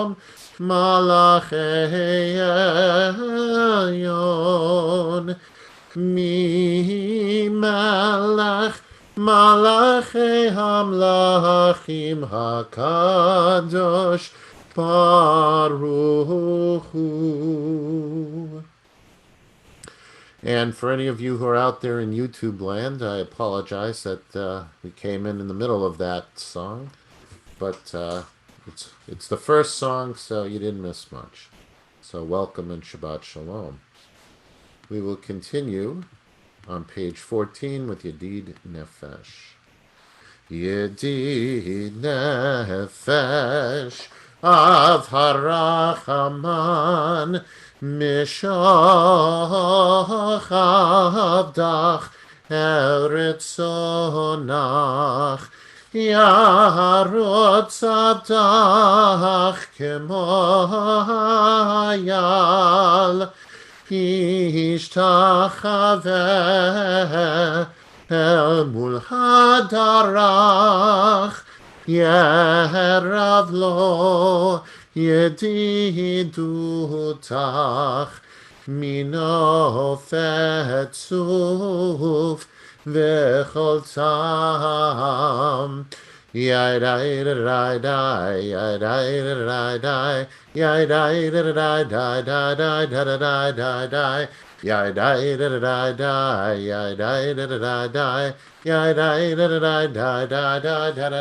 Shalom, Malachei Elyon, Mi Malach, Malachei Hamlachim HaKadosh, Baruch Hu. And for any of you who are out there in YouTube land, I apologize that we came in the middle of that song, but it's the first song, so you didn't miss much. So welcome and Shabbat Shalom. We will continue on page 14 with Yedid Nefesh. Yedid Nefesh Av Harachaman Mishach Avdach Eritzonach Yarotz Avdach Kemoyal Ishtachaveh El Mul Hadarach Yerav Lo Yedidutach Mino Fetzuf V'chol Tam Yadai dai dai yadai dai dai yadai dai dai dai dai dai dai dai yadai dai dai yadai dai dai yadai dai dai dai dai dai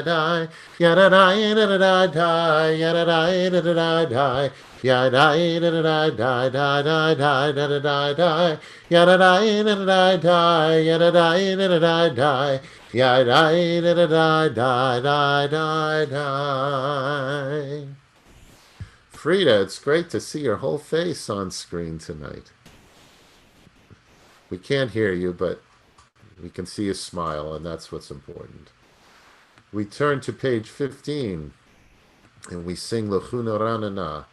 dai yadai dai dai yadai dai dai yadai dai dai dai dai dai dai yadai dai dai yadai dai dai yeah, die, die, die, die, die, die. Frida, it's great to see your whole face on screen tonight. We can't hear you, but we can see you smile, and that's what's important. We turn to page 15, and we sing Lechuna Ranana.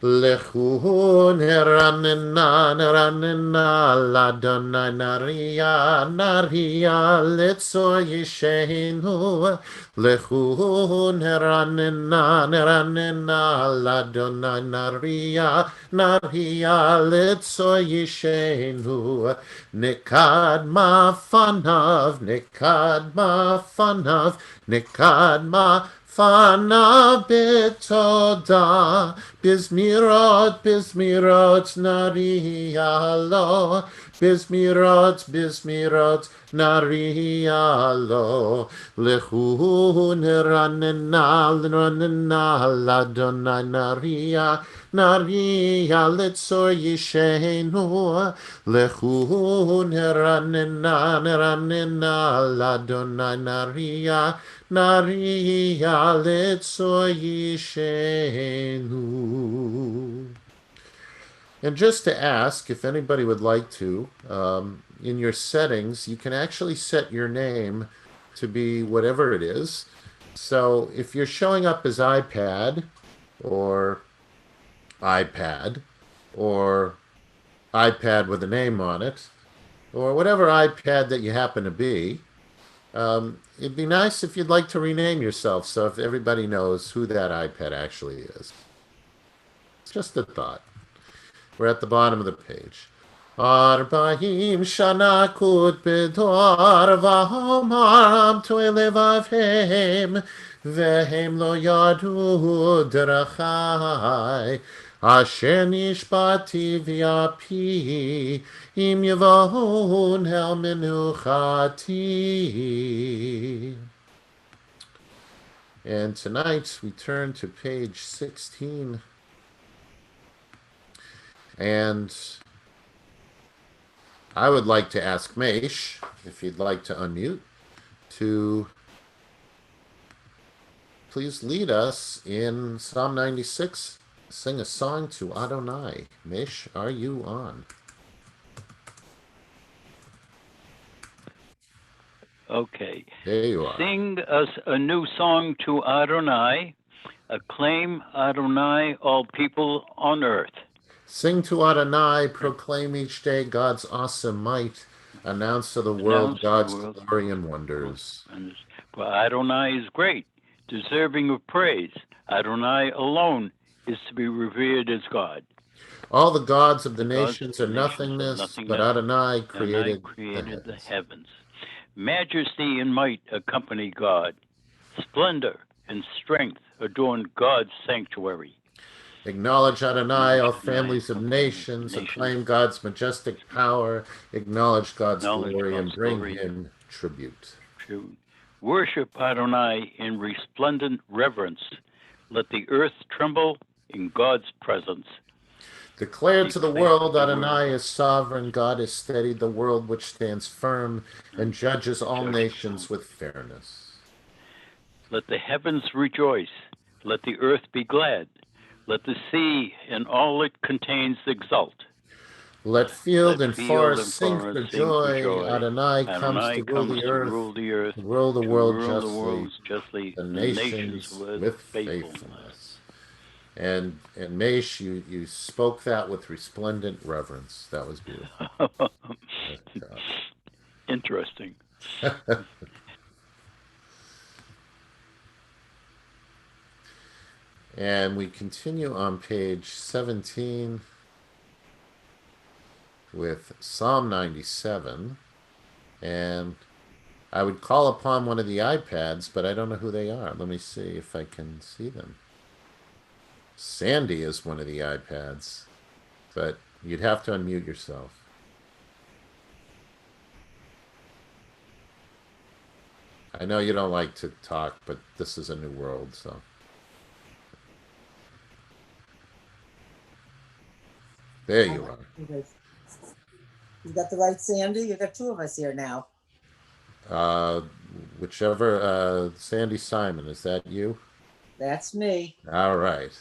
Lechun ranena ranena ladonai naria letzo yishenu lechun ranena ranena ladonai naria letzo yishenu nikad ma Fana betoda bismirot nariyalo bismirot nariyalo lechun ranena ladonai naria letzor yishenu lechun ranena ladonai naria letzor yishenu. And just to ask, if anybody would like to, in your settings, you can actually set your name to be whatever it is. So if you're showing up as iPad or iPad or iPad with a name on it, or whatever iPad that you happen to be, it'd be nice if you'd like to rename yourself so if everybody knows who that iPad actually is. It's just a thought. We're at the bottom of the page. Arba'im shana kut bedor v'homar to elevavhem v'hem lo yadu drachai asher nishbati v'yapi im yavahun el menuchati. And tonight we turn to page 16. And I would like to ask Mesh, if you'd like to unmute, to please lead us in Psalm 96, sing a song to Adonai. Mesh, are you on? Okay. There you are. Sing us a new song to Adonai. Acclaim Adonai, all people on earth. Sing to Adonai, proclaim each day God's awesome might, announce to the world God's glory and wonders. For Adonai is great, deserving of praise. Adonai alone is to be revered as God. All the gods of the The gods nations of are the nations are nothingness, but nothingness. Adonai Adonai created the created the heavens. heavens. Majesty and might accompany God. Splendor and strength adorn God's sanctuary. Acknowledge Adonai, Acknowledge all Adonai, families of all families of nations. nations. Acclaim God's majestic power. Acknowledge God's Acknowledge glory and God's bring glory. him tribute. True. Worship Adonai in resplendent reverence. Let the earth tremble in God's presence. Declare to the Declare world to the world Adonai is sovereign. God has steadied the world which stands firm and and judges all judges nations all. with fairness. Let the heavens rejoice. Let the earth be glad. Let the sea and all it contains exult. Let Let field and field forest and sing forest for sing for joy. joy. Adonai comes Adonai to rule comes the to earth, rule the earth, to rule the to world rule the justly, worlds justly, the the nations nations with with faithfulness. faithfulness. And Maish, you spoke that with resplendent reverence. That was beautiful. Interesting. And we continue on page 17 with Psalm 97. And I would call upon one of the iPads, but I don't know who they are. Let me see if I can see them. Sandy is one of the iPads, but you'd have to unmute yourself. I know you don't like to talk, but this is a new world, so. There Oh you my are. goodness. You got the right Sandy? You got two of us here now. Uh, whichever, Sandy Simon, is that you? That's me. All right.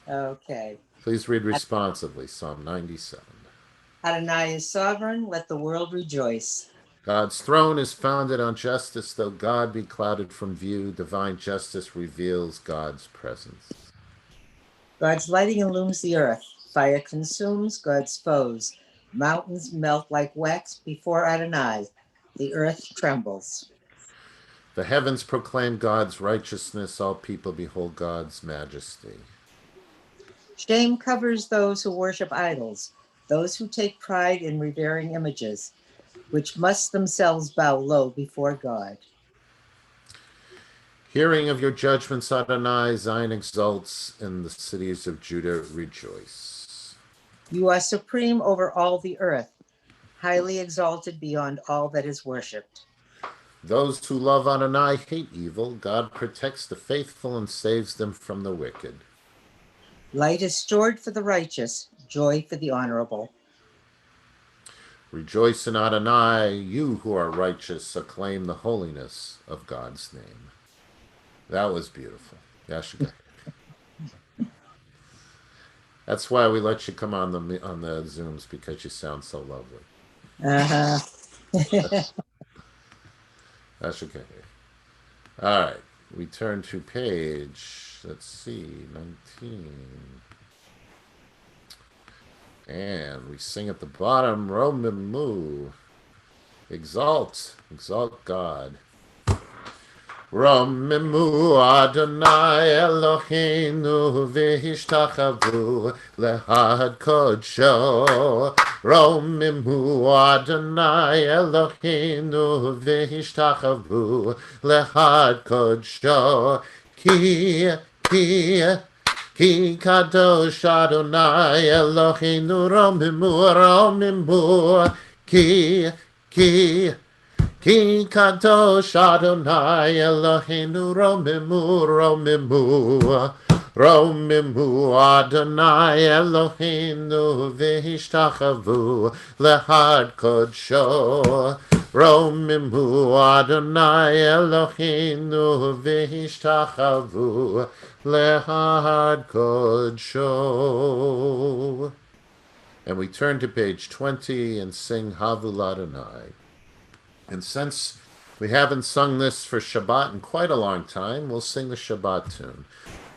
Okay. Please read responsively, Psalm 97. Adonai is sovereign. Let the world rejoice. God's throne is founded on justice, though God be clouded from view. Divine justice reveals God's presence. God's lighting illumines the earth. Fire consumes God's foes. Mountains melt like wax before Adonai. The earth trembles. The heavens proclaim God's righteousness. All people behold God's majesty. Shame covers those who worship idols, those who take pride in revering images, which must themselves bow low before God. Hearing of your judgments, Adonai, Zion exults, and the cities of Judah rejoice. You are supreme over all the earth, highly exalted beyond all that is worshipped. Those who love Adonai hate evil. God protects the faithful and saves them from the wicked. Light is stored for the righteous, joy for the honorable. Rejoice in Adonai, you who are righteous, acclaim the holiness of God's name. That was beautiful. Yashiga. That's why we let you come on the Zooms, because you sound so lovely. Uh-huh. That's okay. All right. We turn to page, let's see, 19. And we sing at the bottom, Romimu. Exalt, exalt God. Romimu Adonai Eloheinu v'hishtachavu lehad kodsho. Romimu Adonai Eloheinu v'hishtachavu lehad kodsho. Ki kadosh Adonai Eloheinu romimu Ki kadosh Adonai Eloheinu romimu Adonai Eloheinu v'hishtachavu lehad kodsho. Romimu Adonai Eloheinu v'hishtachavu lehad kodsho. And we turn to page 20 and sing Havul Adonai. And since we haven't sung this for Shabbat in quite a long time, we'll sing the Shabbat tune.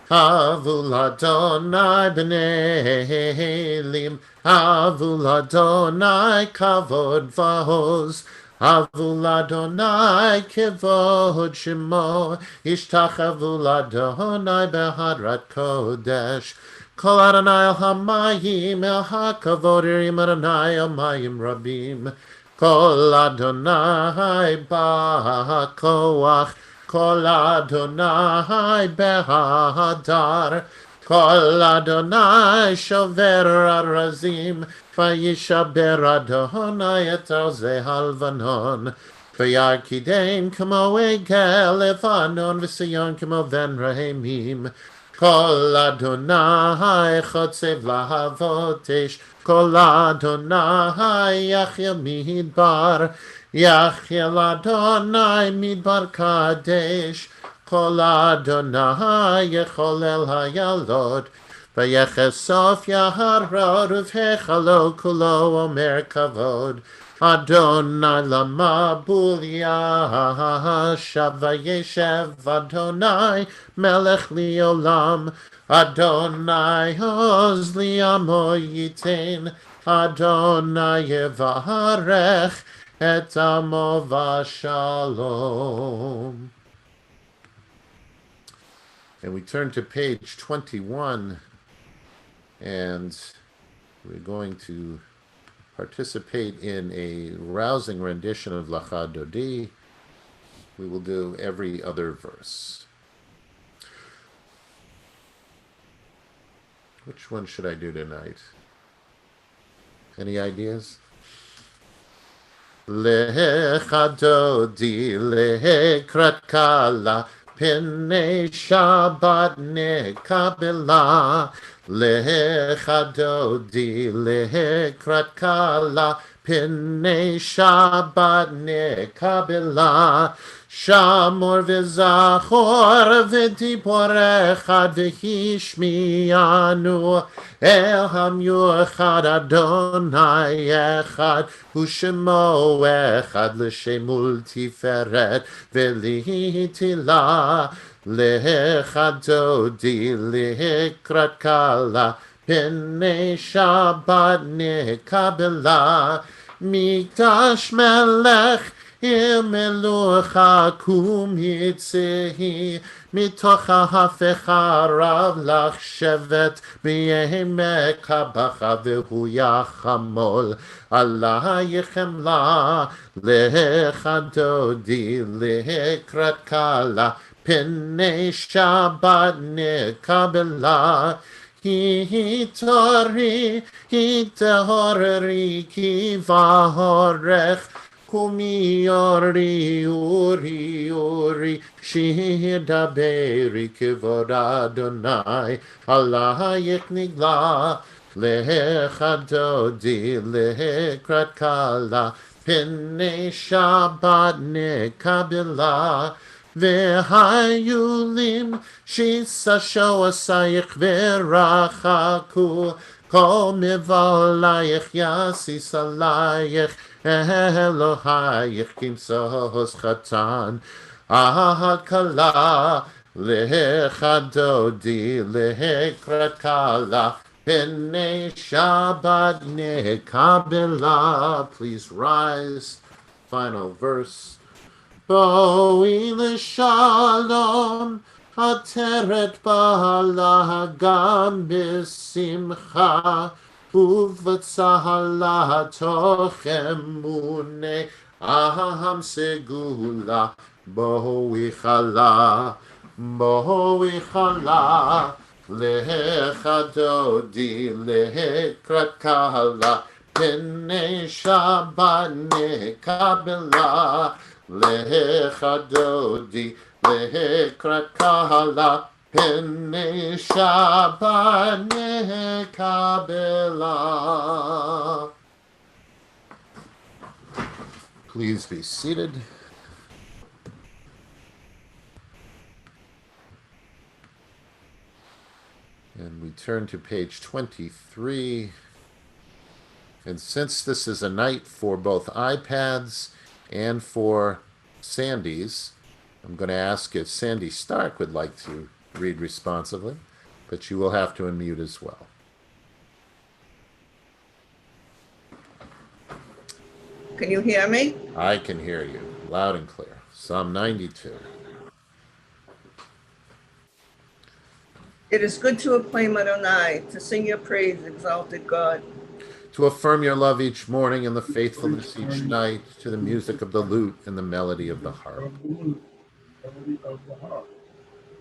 Havul Adonai b'nei Elim, Havul Adonai kavod v'hoz, Avul Adonai kivod shemo, Ishtachavu Adonai behadrat kodesh. Kol Adonai el hamayim el hakavod irim Adonai el mayim rabim. Kol Adonai ba'koach, Kol Adonai behadar. Kol Adonai shover arazim, Vayishaber Adonai et arzei halvanon. Vayarkideim kamo egel Levanon, v'Sion kamo ven rahemim. Kol Adonai chotzev lahavotesh, Kol Adonai yachel midbar, Yachel Adonai midbar kadesh. Kol Adonai yecholel hayalot, Vayechesof yaharod uvhechalo kulo omer kavod. Adonai lama bulyashav vayeshev Adonai melech liolam. Adonai oz liamo yitain. Adonai yevarech et amo vashalom. And we turn to page 21, and we're going to participate in a rousing rendition of Lacha Dodi. We will do every other verse. Which one should I do tonight? Any ideas? Lecha Dodi lekrat kala, Pnei Shabbat nekabela, Lecha Dodi lekrat kala, Pnei Shabbat nekabela. Shamor v'zachor v'tipor echad v'hishmianu, El hamyuchad Adonai echad, Ushemo echad l'shemul tiferet v'lihitila. Lecha Dodi lekrat kala, Pnei Shabbat nekabela. Mikdash melech Melucha kum hitzehi, mitocha hafecha rav lach shevet, b'yehemeka bacha v'hu yachamol, Allah yechemla. Lecha Dodi lekrat kala, Pnei Shabbat nekabela. Hitori, hitehorri ki vahorech, Kumi ori uri uri, shidaberi kivod Adonai, Allah yechnigla. Lecha Dodi lekrat kala, Pnei Shabbat nekabela. V'hayulim shisasho asayich v'rachaku, Kol mivalayich yasis alayich, Elohayich kimsos chatan. Ahakala lecha Dodi lekrat kala, Pnei Shabbat nekabela. Please rise. Final verse. Boi l'shalom, Ateret ba'ala gam b'simcha, Uvatzahala tochem mune, Aham segula, Boi chala, Lecha Dodi lekrat kala, Pnei Shabbat nekabela. Lecha Dodi lekrat kala, Pnei Shabbat nekabela. Please be seated. And we turn to page 23. And since this is a night for both iPads and for Sandy's, I'm going to ask if Sandy Stark would like to read responsively, but you will have to unmute as well. Can you hear me? I can hear you loud and clear. Psalm 92. It is good to acclaim Adonai, to sing your praise, exalted God. To affirm your love each morning and the faithfulness each night, to the music of the lute and the melody of the harp.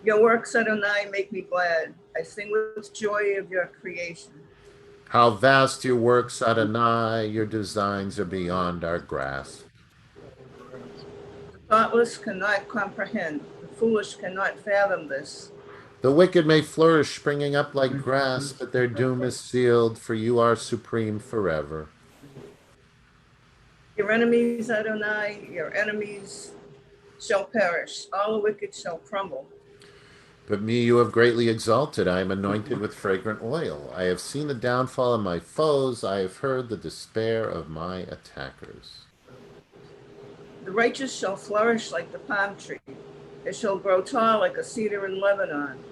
Your works, Adonai, make me glad. I sing with joy of your creation. How vast your works, Adonai, your designs are beyond our grasp. The thoughtless cannot comprehend, the foolish cannot fathom this. The wicked may flourish, springing up like grass, but their doom is sealed, for you are supreme forever. Your enemies, Adonai, your enemies shall perish. All the wicked shall crumble. But me you have greatly exalted. I am anointed with fragrant oil. I have seen the downfall of my foes. I have heard the despair of my attackers. The righteous shall flourish like the palm tree. It shall grow tall like a cedar in Lebanon,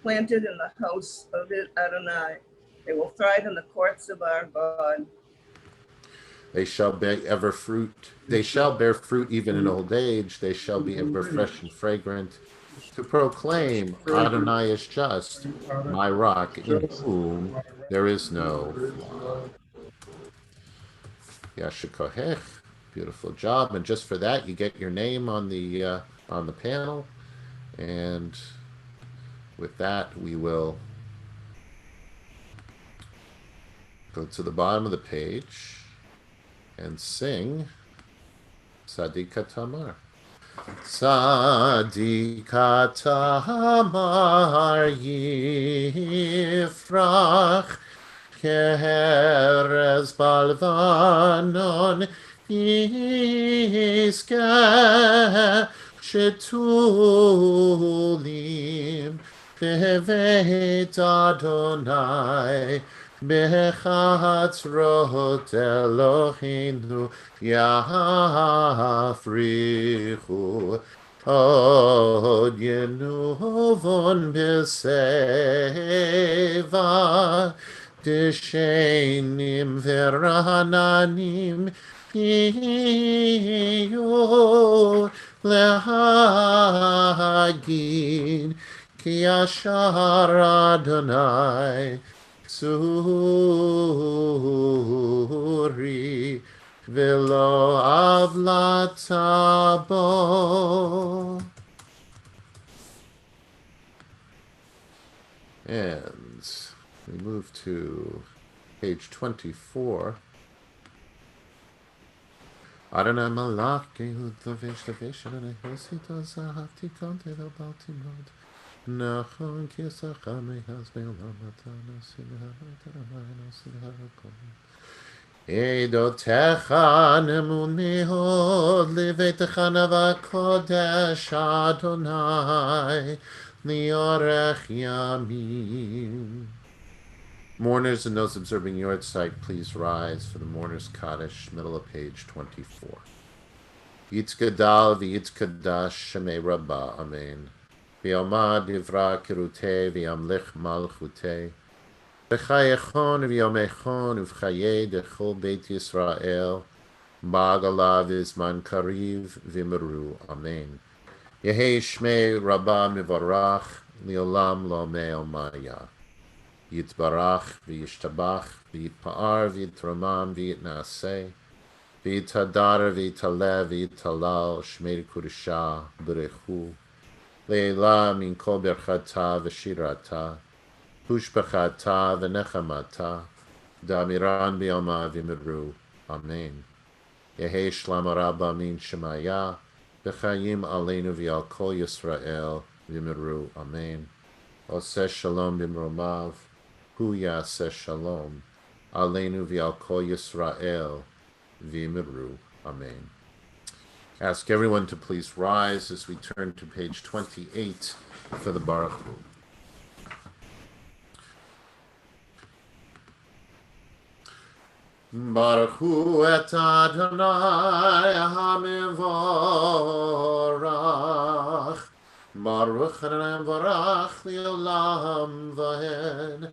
planted in the house of Adonai. They will thrive in the courts of our God. They shall bear ever fruit. They shall bear fruit even in old age. They shall be ever fresh and fragrant. To proclaim Adonai is just, my rock, in whom there is no flaw. Yashikohech, beautiful job. And just for that, you get your name on the panel. And with that, we will go to the bottom of the page and sing Sadika Tamar. Sadika Tamar Yifrach Keres Balvanon Iske Shetulim Beveit Adonai Bechatzrot Eloheinu Yafrichu Od Yenuvon Beseva Deshenim Verananim Iyo Lehagin Ki Yashar Adonai Suri Velo Avlatabo. And we move to page 24. Adonai Malach Gehud Lavish Lavish and Hosito Zahavti Conte Baltimod. Nachon Kisachame has been Lamatana Sinhamatana Sinhakon. Edotecha Nemun Mihod Livetecha Nava Kodesh Adonai Liorech Yamim. Mourners and those observing your site, please rise for the Mourner's Kaddish, middle of page 24. Yitzgadal v'yitzkadash shemei Rabbah, Amen. V'yomad divra kirutei v'yamlich malchutei. V'chayechon v'yomechon uv'chayei dechol Beit Yisrael. Ba'agalav v'zman kariv v'meru, Amen. Yehei shmei Rabbah mivarach li'olam lo me'omaya. Yitbarach v'yishtabach v'yitpa'ar v'yitramam v'yitnaseh v'yitadar v'yitalev v'yitalal shmei kudusha b'rechu le'ela min kol berchata v'shirata hushbachata v'nechamata damiran b'yoma v'miru. Amen. Yehei shlam rabba min shemaya v'chayim aleinu v'yal kol Yisrael v'miru. Amen. Oseh shalom b'mromav Hu Yaseh Shalom, Aleinu v'al kol Yisrael v'imiru. Amen. Ask everyone to please rise as we turn to page 28 for the Baruch Hu. Baruch Hu et Adonai HaMevorach. Baruch Adonai Varach Li'olam Vahed.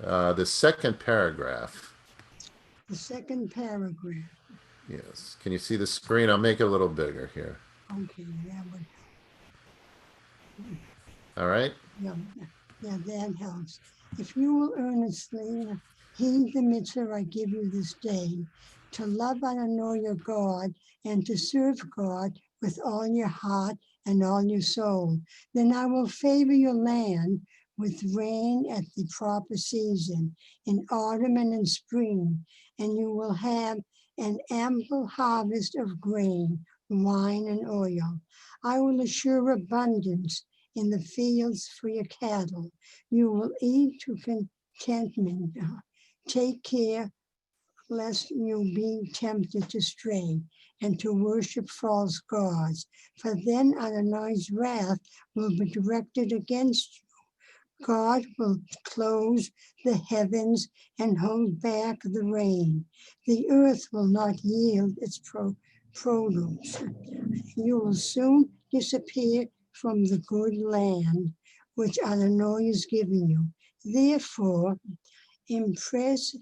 The second paragraph. The second paragraph. Yes. Can you see the screen? I'll make it a little bigger here. Okay, that would, All right. yeah, that helps. If you will earnestly heed the mitzvah I give you this day, to love and know your God and to serve God with all your heart and all your soul, then I will favor your land with rain at the proper season, in autumn and in spring, and you will have an ample harvest of grain, wine, and oil. I will assure abundance in the fields for your cattle. You will eat to contentment. Take care lest you be tempted to stray and to worship false gods, for then Adonai's wrath will be directed against you. God will close the heavens and hold back the rain. The earth will not yield its produce. You will soon disappear from the good land which Adonai is giving you. Therefore, impress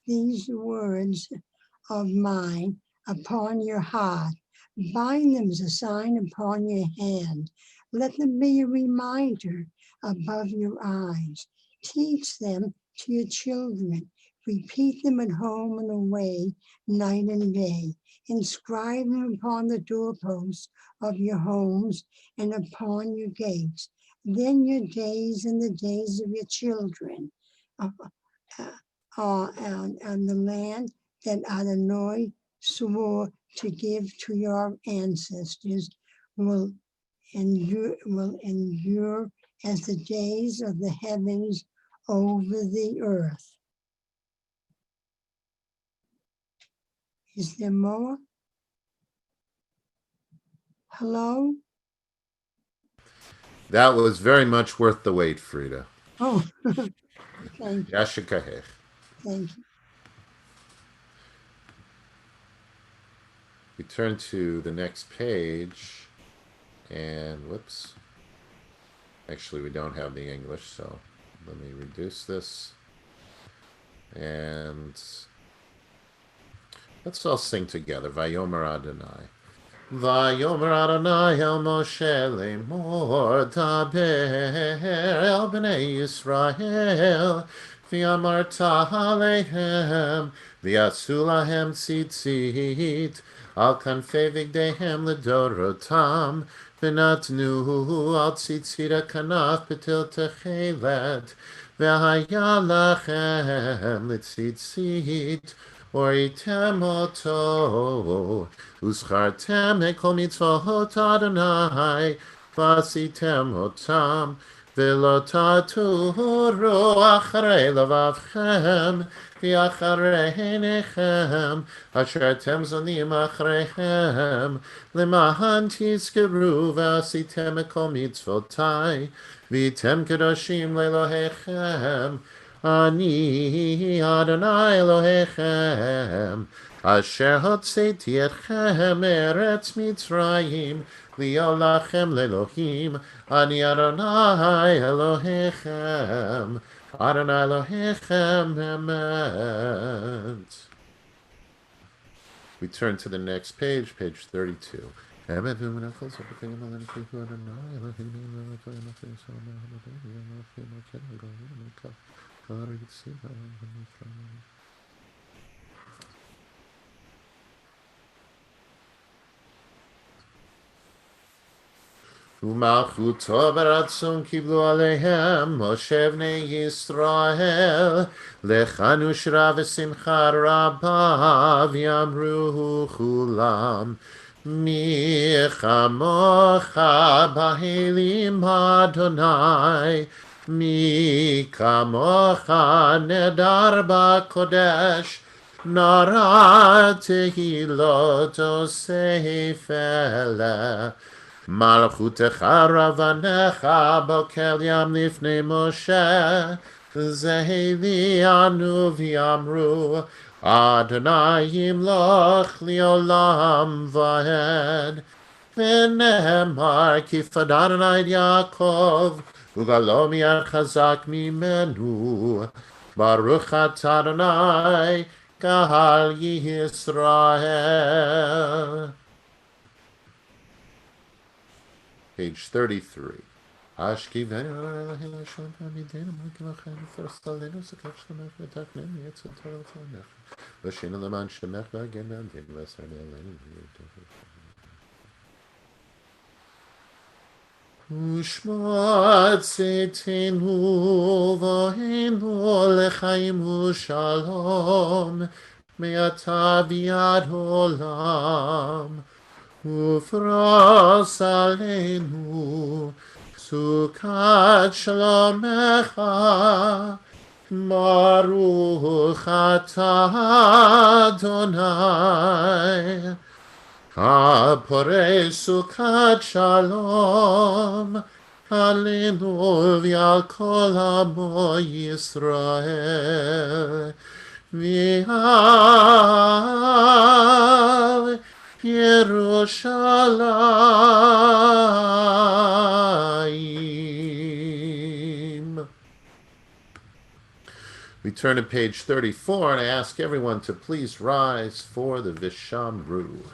these words of mine upon your heart. Bind them as a sign upon your hand. Let them be a reminder above your eyes. Teach them to your children. Repeat them at home and away, night and day. Inscribe them upon the doorposts of your homes and upon your gates. Then your days and the days of your children and the land that Adonai swore to give to your ancestors will endure as the days of the heavens over the earth. Is there more? Hello? That was very much worth the wait, Frida. Oh, thank you. Yashikahech. Thank you. We turn to the next page, and whoops. Actually, we don't have the English, so let me reduce this. And let's all sing together. Vayomer Adonai. Vayomer Adonai el Moshe lemor daber el bnei Yisrael v'amarta alehem v'yasu lahem tzitzit al kanfei vigdehem ledorotam v'natnu al tzitzit kanaf betil techelet v'haya lachem letzitzit Oritem oto, uschartem ekol mitzvot Adonai, vasitem otam, v'lo taturu acharei lavavchem, v'acharei einechem, asher tem zonim achareihem, lemahan tizkeru v'asitem ekol mitzvotai, v'tem kedoshim lelohechem, Ani Adonai Elohechem, Asher hotzeti etchem eretz Mitzrayim, liolachem lelohim, Ani Adonai Elohechem, Adonai Elohechem, emet. We turn to the next page, page 32. ומלכותו ברצון קיבלו עליהם משה בני ישראל לחנוש רב ושמחה רבה ויאמרו כולם מי כמוך בהילים אדוני מי כמוך נדר בקודש נרא תהילות עושה פלא מלכותך רבניך בוקר ים לפני משה זהי אנו ויאמרו אדוני ימלוך לעולם ועד ונאמר כי פדה אדוני את יעקב וגלו מיד חזק ממנו Baruch atah Adonai, Kahal Yisrael. Page 33. Ashki Ushmat tzitenu v'hinu l'chaim u'shalom me'ata v'yad olam ufras aleinu sukat shalomecha Baruch atah Adonai Apore sukat shalom, Aleinu v'al kol amo Yisrael, v'al Yerushalayim. We turn to page 34, and I ask everyone to please rise for the Vishamru.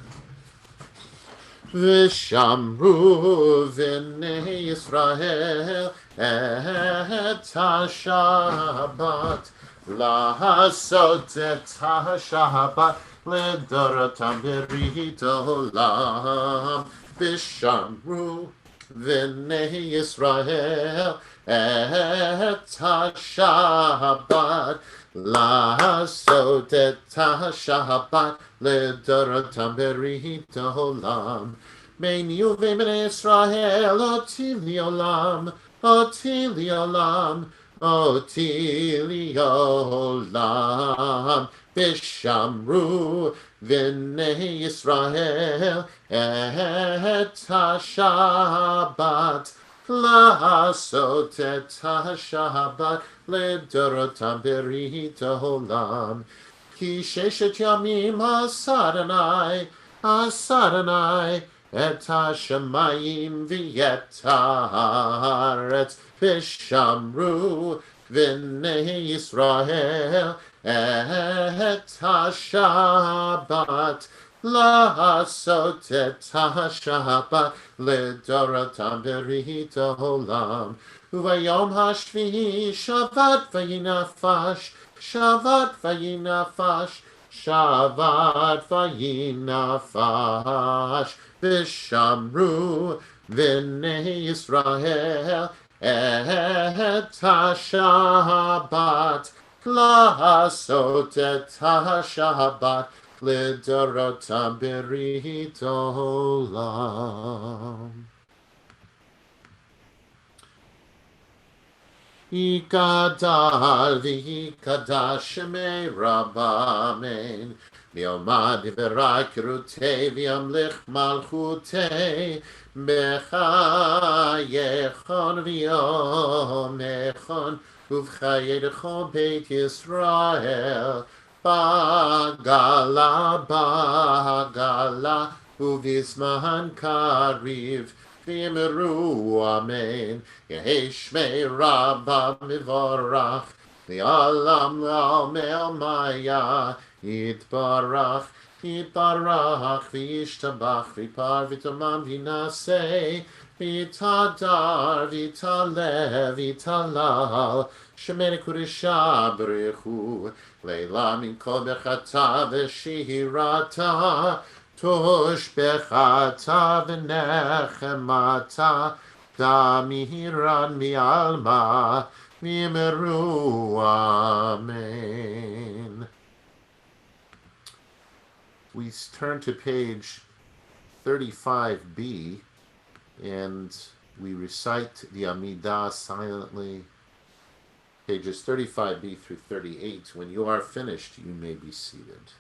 Vishamru v'nei Yisrael et ha-Shabbat Lahasot et ha-Shabbat Ledorotam berit olam Vishamru v'nei Yisrael et ha-Shabbat לעשות את השבת לדורותם ברית העולם. ביני ובין בני ישראל אותי לעולם, אותי לעולם, אותי לעולם. ושמרו בני ישראל את השבת. לעשות את השבת לדורותם ברית העולם. כי ששת ימים עשה אדוני את השמיים ואת הארץ, ושמרו בני ישראל את השבת. לעשות את השבת לדורותם ברית העולם. וביום השביעי שבת וינפש, שבת וינפש, שבת וינפש. ושמרו בני ישראל את השבת. לעשות את השבת לדורותם ברית העולם. יגדל ויקדש שמי רב אמן. ויאמר דברי קרותי וימלך מלכותי בחייכון ויומכון ובחייכון בית ישראל. בגלה ובזמן קריב ואמרו אמן. יהי שמי רבה מבורך לעולם לעלמי מיה. יתברך וישתבח ויפר ותאמם וינשא ויתהדר ויתעלה ויתהלל. שמי קודשה ברכו לילה מן כל ברכתה ושירתה תושבחתה ונחמתה דמירן מעלמה ואמרו amen. We turn to page 35b and we recite the Amidah silently. Pages 35b through 38. When you are finished, you may be seated.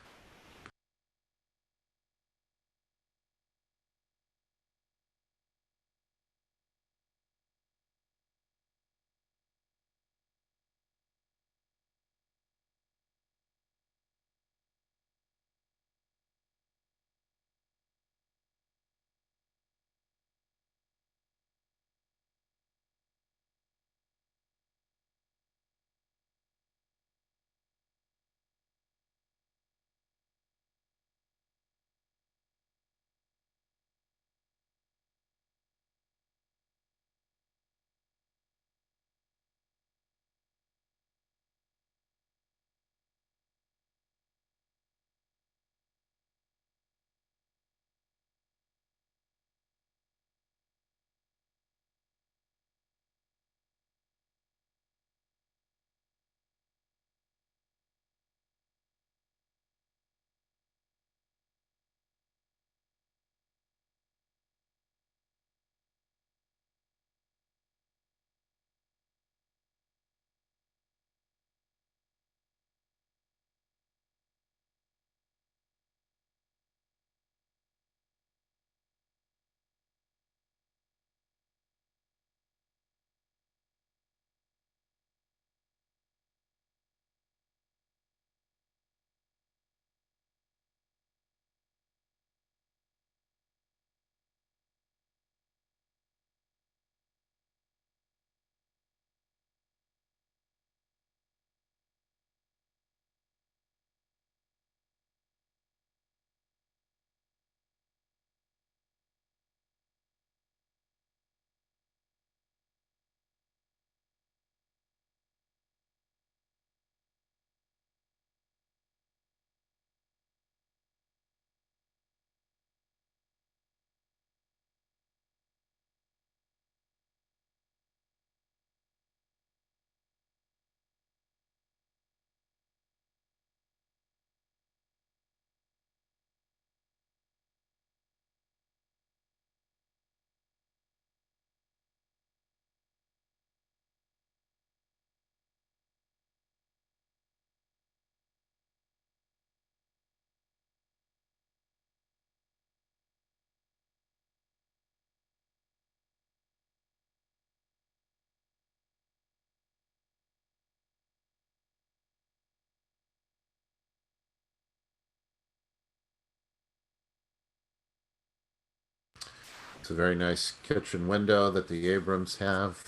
It's a very nice kitchen window that the Abrams have,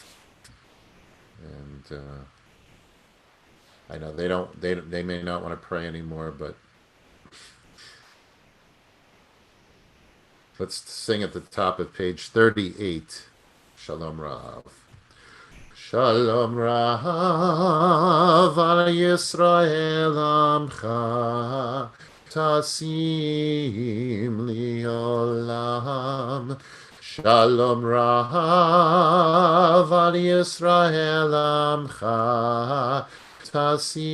and I know they may not want to pray anymore, but let's sing at the top of page 38. Shalom Rav. Shalom Rav al Yisrael Amcha Tasim Liolam. Shalom Rav al Yisrael Amcha Tasim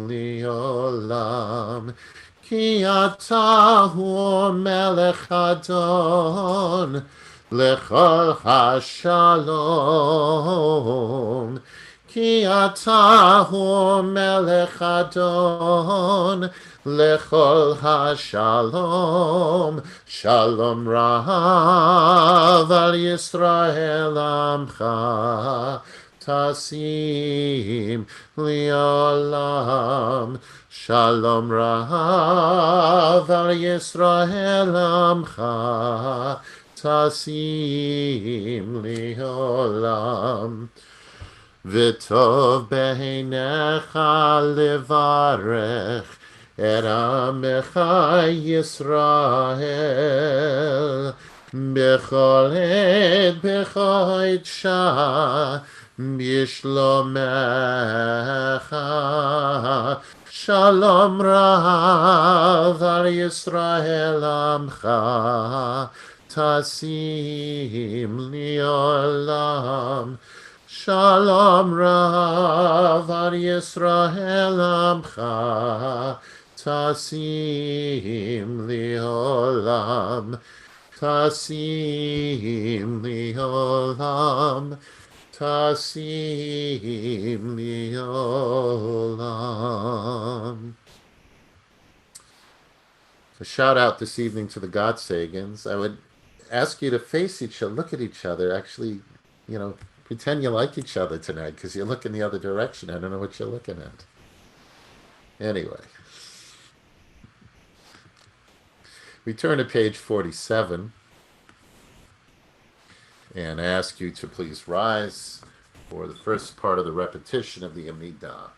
Liolam. Ki atahu melech adon lechol hashalom. Ki atahu melech adon lechol hashalom. Shalom rav al Yisrael amcha tasim liolam. Shalom rav al Yisrael amcha tasim liolam. V'tov b'einecha levarech et amecha Yisrael b'chol et b'chol shah b'shlomecha. Shalom rav al Yisrael amcha tasim liolam. Shalom rav al Yisrael amcha tasim liolam. Tasim liolam. Tasim liolam. A shout out this evening to the Gottsagans. I would ask you to face each other, look at each other, actually, pretend you like each other tonight because you're looking the other direction. I don't know what you're looking at. Anyway, we turn to page 47 and ask you to please rise for the first part of the repetition of the Amidah.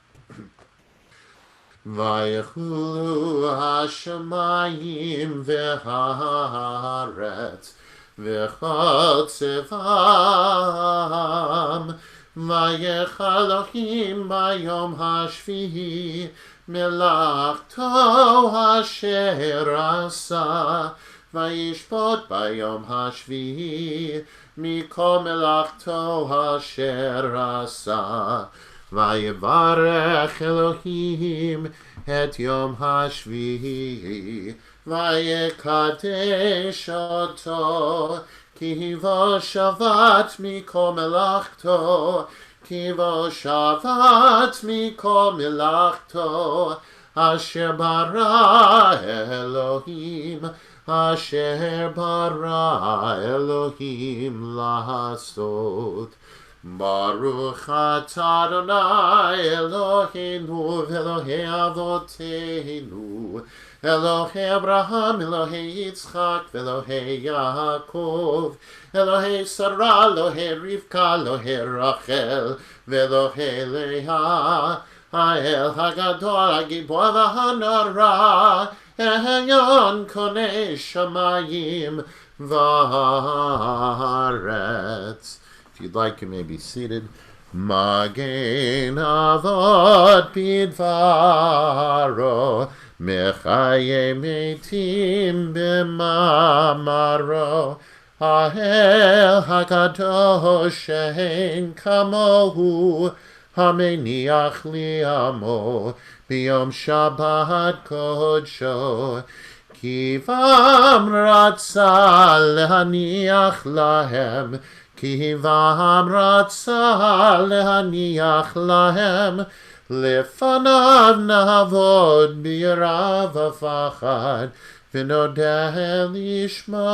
Vayechulu hashamayim v'haaretz v'chol tzevam vayech Elohim bayom hashvihi melachto asher asa vayishpot bayom hashvihi mikol melachto asher asa. Vayevarech Elohim et Yom HaShvi'i Vayekadesh oto Ki vo shavat mikol melachto Ki vo shavat mikol melachto Asher bara Elohim Asher bara Elohim lasot. Baruch atah Adonai Eloheinu v'Elokei avoteinu Elokei Abraham, Elokei Yitzchak, v'Elokei Yaakov Elokei Sarah, Elokei Rivka, Elokei Rachel v'Elokei Leah Ha'el Hagadol Hagibor v'Hanara Elyon konei shamayim v'haaretz. If you'd like, you may be seated. Magen avot bidvaro mechaye metim b'mamaro ha'el hakadosh she'en kamohu hameniach li'amo b'yom Shabbat kodsho kivam ratza lehaniach lahem Kivam ratza lehaniach lahem lefanav navod b'yirav v'fachad v'nodeh lishmo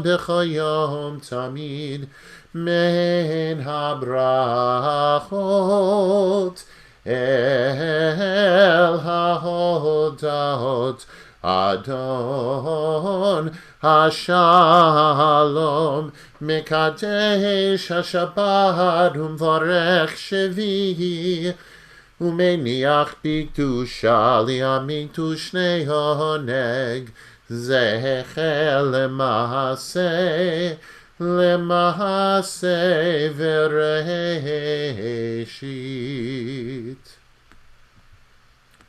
b'chol yom tamid mein habrachot el hahodot Adon Hashalom Mekadesh HaShabbat Umvarech Shevi Umeniach Bikdusha Liamitu Shnei Honeg Zecher Lemahase Vereshit.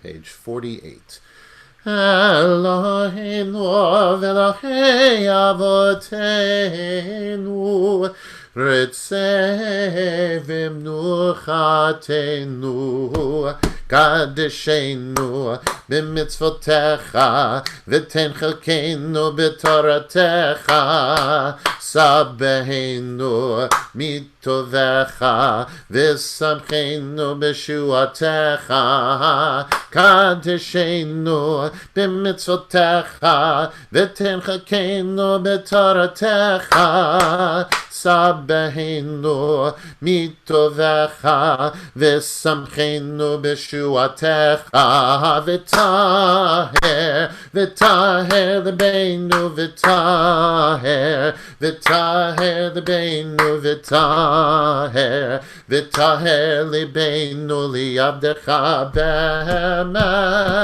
Page 48. Eloheinu v'Elokei avoteinu Ritzeh v'mnuchatenu Kadeshenu b'mitzvotecha V'ten chelkeinu b'toratecha Sabbeinu mitovecha V'samcheinu b'shuatecha Kadeshenu b'mitzvotecha V'ten chelkeinu b'toratecha Sabbeinu mitovecha V'samcheinu b'shuatecha V'taher l'beinu V'taher l'beinu V'taher l'beinu li'abdecha be'emet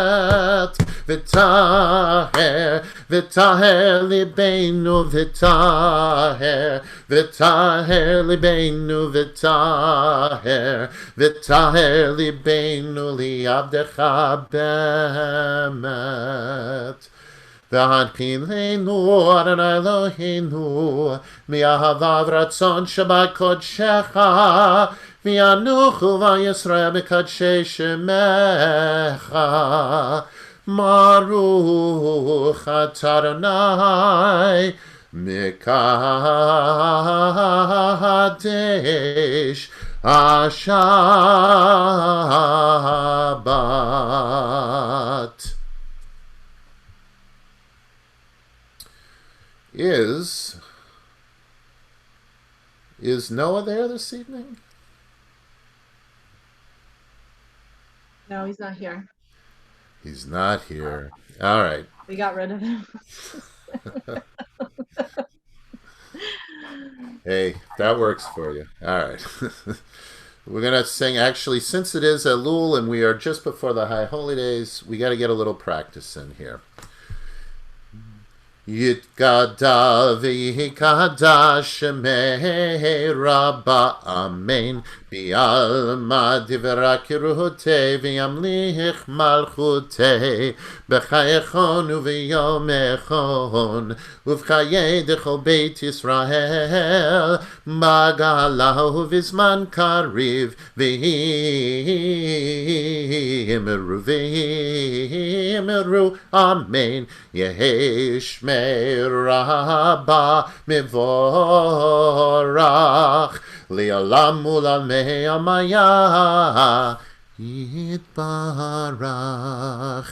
V'taher l'beinu V'taher l'beinu V'taher l'beinu li'abdecha be'emet V'hadpilenu Adonai Eloheinu mi'ahavav ratzon shebakodshecha v'yanuchu v'yisrael b'kadshei shemecha Baruch atah Adonai Mekadesh HaShabbat. Is Noah there this evening? No, he's not here. He's not here. All right. We got rid of him. Hey, that works for you. All right. We're going to sing, actually, since it is Elul and we are just before the High Holy Days, we got to get a little practice in here. Yitgadal v'yikadash shemei Rabba Amen Bi'alma divra kiruhotei v'yamlich malchutei b'chayechon u'v'yomechon u'v'chayei dechol Beit Yisrael b'galahu v'zman kariv v'yimeru Amen Yehesh Rabba Mevorach Li'olam u'lalmei amaya Yitbarach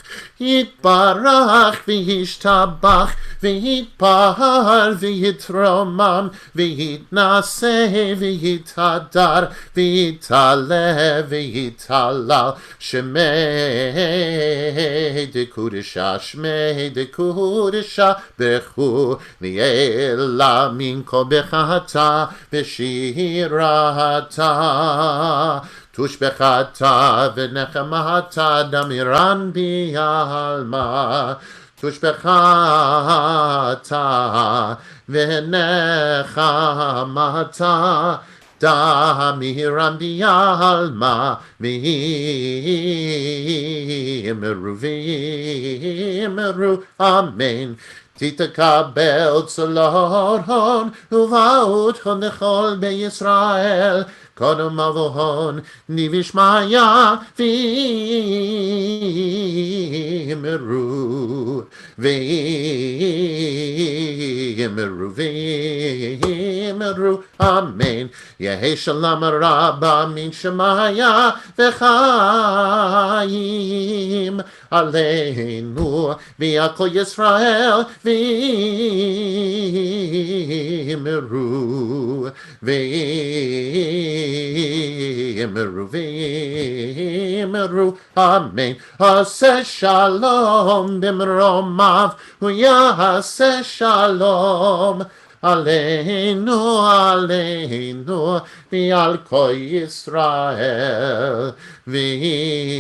v'yishtabach v'yitpar v'yitromam v'yitnaseh v'yitadar v'yitaleh v'yitalal Shemei dekudesha bechu li'ela minko bechata v'shirata Tushbechata v'nechemata damiran bi'alma Tushbechata v'nechamata damiran bi'alma v'yimeru Amen Titakabel tzolon uva'ut chon lechol be'Yisrael Kodom avohon nivishmaya v'yimeru Amen Yehi shalom rabba min shemaya v'chayim Aleinu v'al kol Yisrael v'yimeru v'yimeru Amen. Aseh shalom b'mromav u'yaseh shalom Aleinu v'al kol Yisrael v'yimeru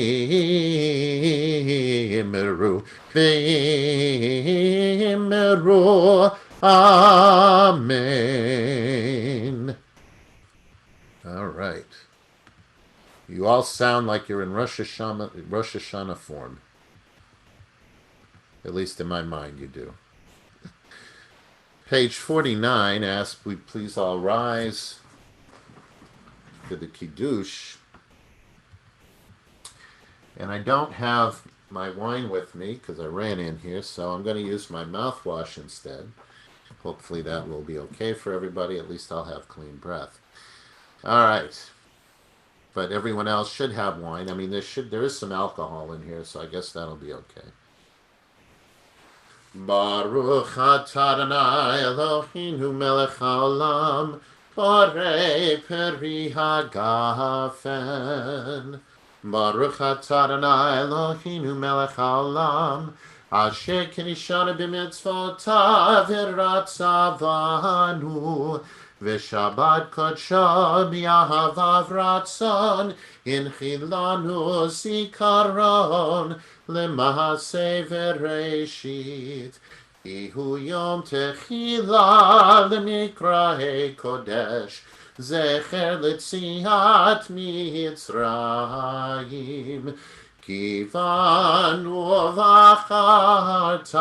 Amen. All right. You all sound like you're in Rosh Hashanah form. At least in my mind, you do. Page 49 asks we please all rise for the Kiddush. And I don't have my wine with me because I ran in here, so I'm going to use my mouthwash instead. Hopefully that will be okay for everybody. At least I'll have clean breath. All right. But everyone else should have wine. I mean, there is some alcohol in here, so I guess that'll be okay. Baruch atah Adonai Eloheinu melech haolam borei peri hagafen. Baruch atah Adonai Eloheinu melech haolam asher kinishana b'mitzvotav v'ratzavanu v'shabbat kodsho b'yahavav ratzon inchilanu zikaron למעשה וראשית, כי הוא יום תחילה למקראי קודש, זכר ליציאת מצרים. כי באנו ובחרת,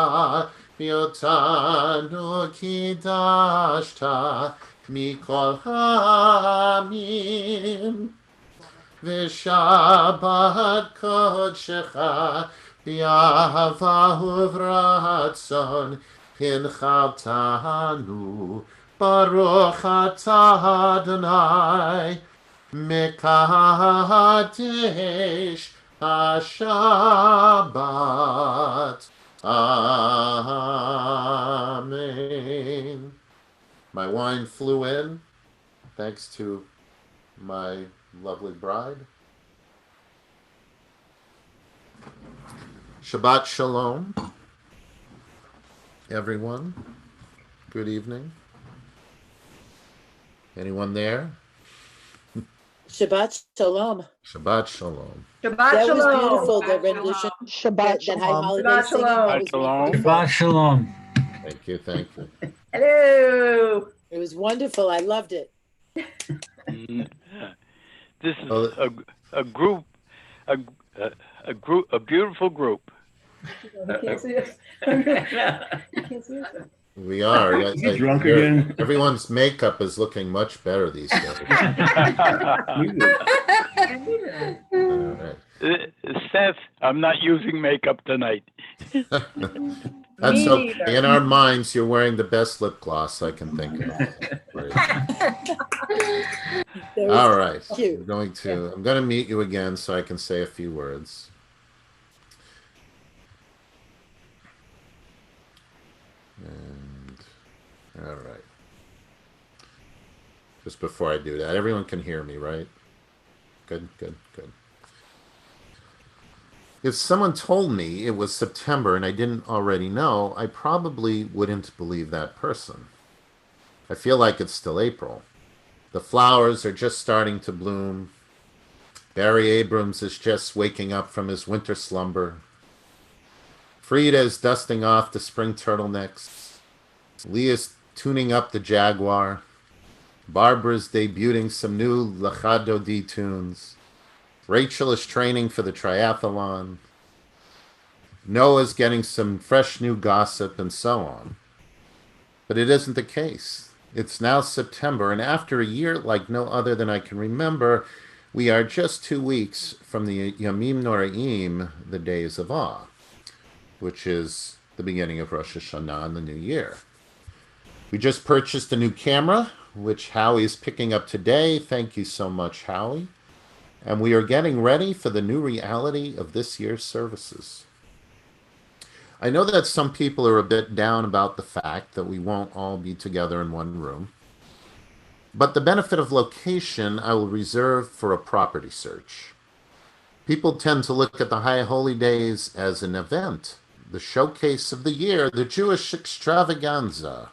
ואותנו קידשת מכל העמים. ושבת קודשך באהבה וברצון הנחלתנו. ברוך אתה אדוני מקדש השבת. Amen. My wine flew in thanks to my lovely bride. Shabbat Shalom, everyone. Good evening. Anyone there? Shabbat Shalom. Shabbat Shalom. Shabbat That shalom. was beautiful, the rendition. Shabbat That high shalom. holiday Shabbat singing. shalom. That was Shalom. wonderful. Shabbat shalom. Thank you, thank you. Hello. It was wonderful. I loved it. This is Well, a group, a beautiful group. we are. Is he drunk again? Everyone's makeup is looking much better these days. All right. Seth, I'm not using makeup tonight. That's okay. In our minds, you're wearing the best lip gloss I can think of. Right. That was All right. cute. I'm going to meet you again so I can say a few words. And all right. Just before I do that, everyone can hear me, right? Good, good, good. If someone told me it was September and I didn't already know, I probably wouldn't believe that person. I feel like it's still April. The flowers are just starting to bloom. Barry Abrams is just waking up from his winter slumber. Frida is dusting off the spring turtlenecks. Leah's tuning up the Jaguar. Barbara's debuting some new Lachado D tunes. Rachel is training for the triathlon. Noah's getting some fresh new gossip and so on. But it isn't the case. It's now September, and after a year like no other than I can remember, we are just 2 weeks from the Yamim Noraim, the Days of Awe, which is the beginning of Rosh Hashanah and the New Year. We just purchased a new camera, which Howie is picking up today. Thank you so much, Howie. And we are getting ready for the new reality of this year's services. I know that some people are a bit down about the fact that we won't all be together in one room, but the benefit of location I will reserve for a property search. People tend to look at the High Holy Days as an event, the showcase of the year, the Jewish extravaganza.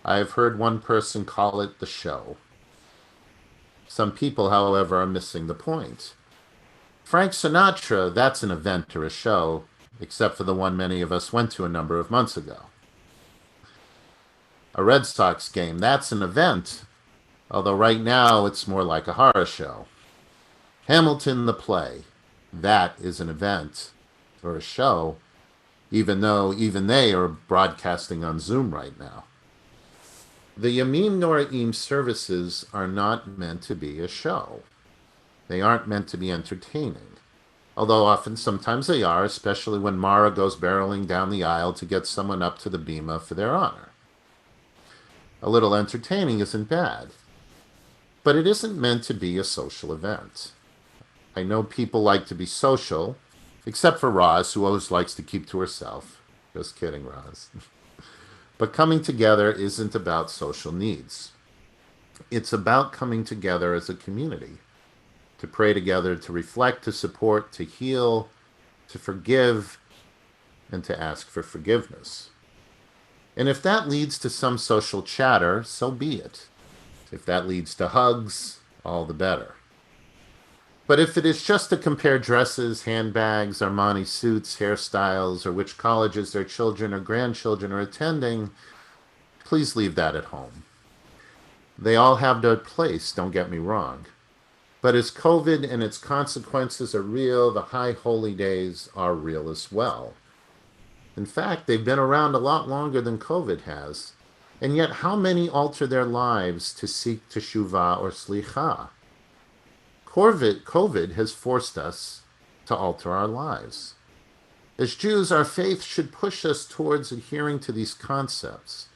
I've heard one person call it the show. Some people, however, are missing the point. Frank Sinatra, that's an event or a show, except for the one many of us went to a number of months ago. A Red Sox game, that's an event, although right now it's more like a horror show. Hamilton the play, that is an event or a show, even though even they are broadcasting on Zoom right now. The Yamim Noraim services are not meant to be a show. They aren't meant to be entertaining, although often sometimes they are, especially when Mara goes barreling down the aisle to get someone up to the bima for their honor. A little entertaining isn't bad, but it isn't meant to be a social event. I know people like to be social, except for Roz, who always likes to keep to herself. Just kidding, Roz. But coming together isn't about social needs. It's about coming together as a community, to pray together, to reflect, to support, to heal, to forgive, and to ask for forgiveness. And if that leads to some social chatter, so be it. If that leads to hugs, all the better. But if it is just to compare dresses, handbags, Armani suits, hairstyles, or which colleges their children or grandchildren are attending, please leave that at home. They all have their place, don't get me wrong. But as COVID and its consequences are real, the High Holy Days are real as well. In fact, they've been around a lot longer than COVID has. And yet, how many alter their lives to seek teshuvah or slicha? COVID has forced us to alter our lives. As Jews, our faith should push us towards adhering to these concepts.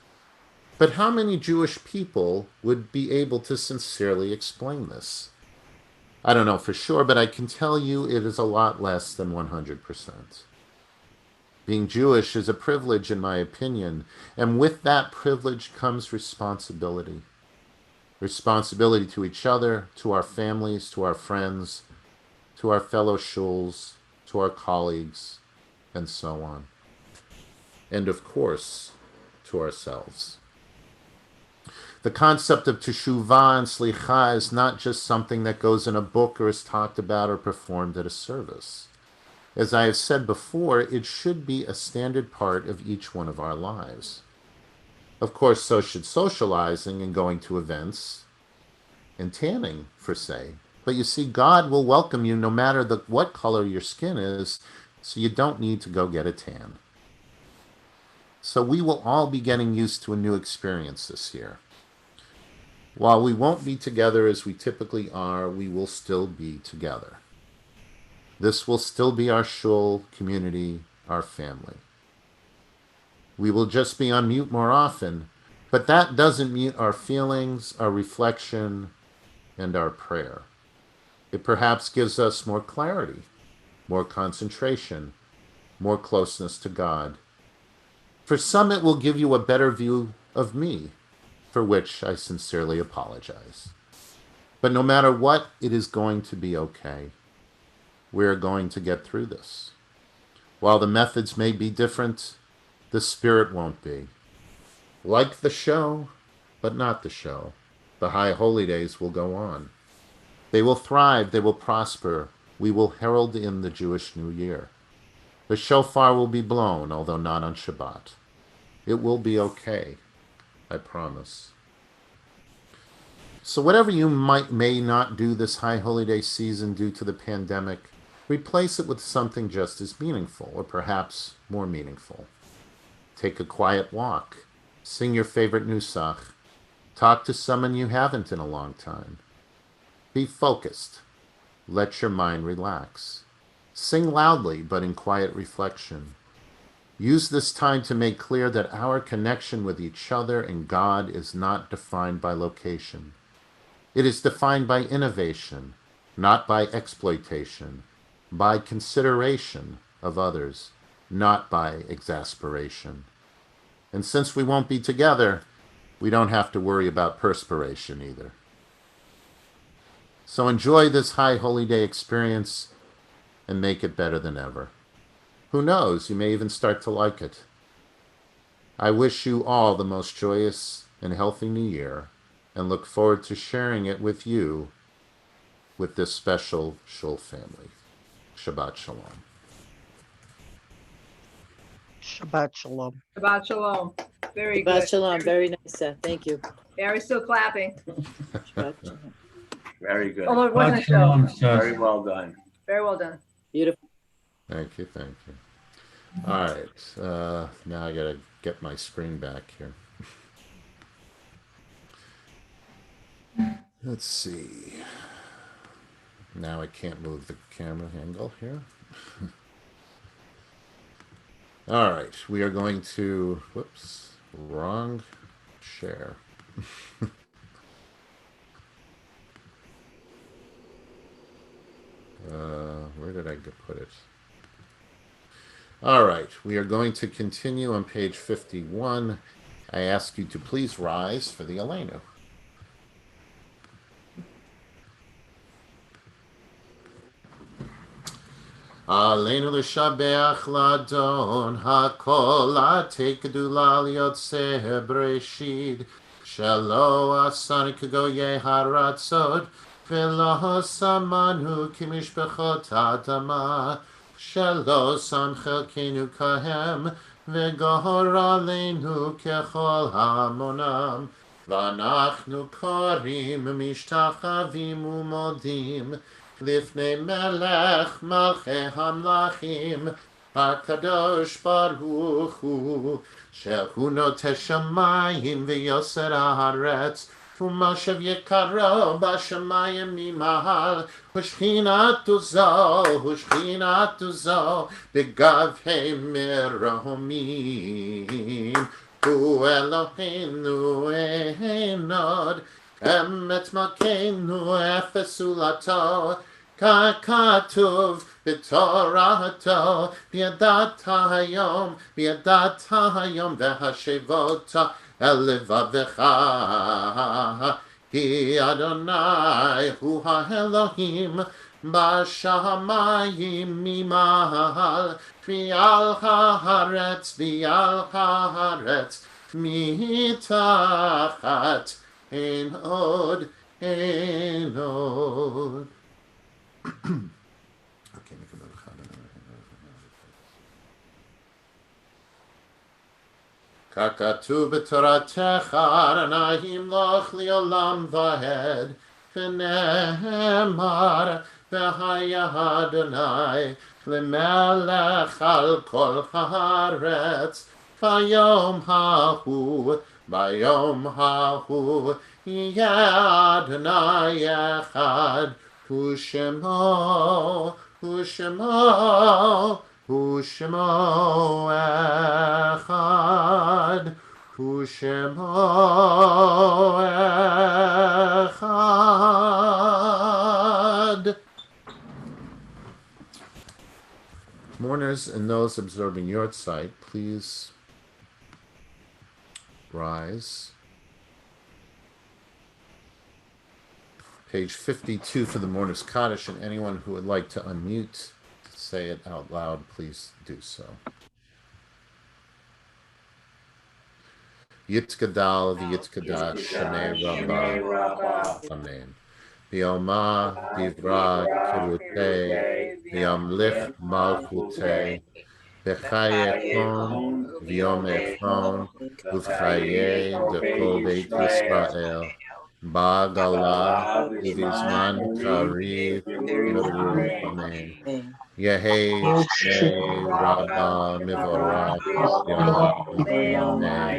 But how many Jewish people would be able to sincerely explain this? I don't know for sure, but I can tell you it is a lot less than 100%. Being Jewish is a privilege, in my opinion, and with that privilege comes responsibility. Responsibility to each other, to our families, to our friends, to our fellow shuls, to our colleagues, and so on. And of course, to ourselves. The concept of teshuvah and slicha is not just something that goes in a book or is talked about or performed at a service. As I have said before, it should be a standard part of each one of our lives. Of course, so should socializing and going to events and tanning, per se. But you see, God will welcome you no matter what color your skin is, so you don't need to go get a tan. So we will all be getting used to a new experience this year. While we won't be together as we typically are, we will still be together. This will still be our shul, community, our family. We will just be on mute more often, but that doesn't mute our feelings, our reflection, and our prayer. It perhaps gives us more clarity, more concentration, more closeness to God. For some, it will give you a better view of me, for which I sincerely apologize. But no matter what, it is going to be okay. We're going to get through this. While the methods may be different, the spirit won't be. Like the show, but not the show. The High Holy Days will go on. They will thrive, they will prosper. We will herald in the Jewish New Year. The shofar will be blown, although not on Shabbat. It will be okay, I promise. So whatever you may not do this High Holy Day season due to the pandemic, replace it with something just as meaningful, or perhaps more meaningful. Take a quiet walk. Sing your favorite nusach. Talk to someone you haven't in a long time. Be focused. Let your mind relax. Sing loudly, but in quiet reflection. Use this time to make clear that our connection with each other and God is not defined by location. It is defined by innovation, not by exploitation, by consideration of others, not by exasperation. And since we won't be together, we don't have to worry about perspiration either. So enjoy this high holy day experience and make it better than ever. Who knows, you may even start to like it. I wish you all the most joyous and healthy new year and look forward to sharing it with you with this special Shul family. Shabbat Shalom. Shabbat Shalom. Shabbat shalom. Very Shabbat good. shalom. Very nice. Thank you. Barry's still clapping. Shabbat shalom. Very good. Although it wasn't a show. Shalom, sis. Very well done. Very well done. Beautiful. Thank you, thank you. All right, now I gotta get my screen back here. Let's see. Now I can't move the camera angle here. All right, we are going to, whoops, wrong share. Where did I put it? All right, we are going to continue on page 51. I ask you to please rise for the Aleinu. Aleinu l'shabeach ladon hakol ate gedula liyotzeh bereshit shelo asani kagoye haratzot velo samanu kimishbechot adama shelo sam chelkenu kahem v'gahor aleinu kechol hamonam v'anachnu korim mishtachavim umodim לפני מלך מלכי המלכים הקדוש ברוך הוא שהוא נוטה שמיים ויוסר הארץ ומושב יקרו בשמיים ממעל ושכינתו זו בגבי מרומים הוא אלוהינו אין עוד אמת מלכנו אפס עולתו ככתוב בתורתו בידעת היום והשבות אל לבבך כי אדוני הוא האלוהים בשמיים ממעל ועל הארץ מתחת אין עוד. ככתוב בתורתך אדוני ימלוך לעולם ועד ונאמר והיה אדוני למלך על כל הארץ ביום ההוא יהיה אדוני אחד ושמו אחד Mourners and those observing your sight, please rise. Page 52 for the Mourner's Kaddish, and anyone who would like to unmute, say it out loud, please do so. Yitkadal v'yitkadash shanei rabba. Amen. V'yoma divra kirutei v'yamlich malchutei v'chayechon v'yomechon v'chayei d'kol beit Yisrael ba'gala v'vizman kariv v'ruch. Amen. Yehei shnei rabba mivorach Yonah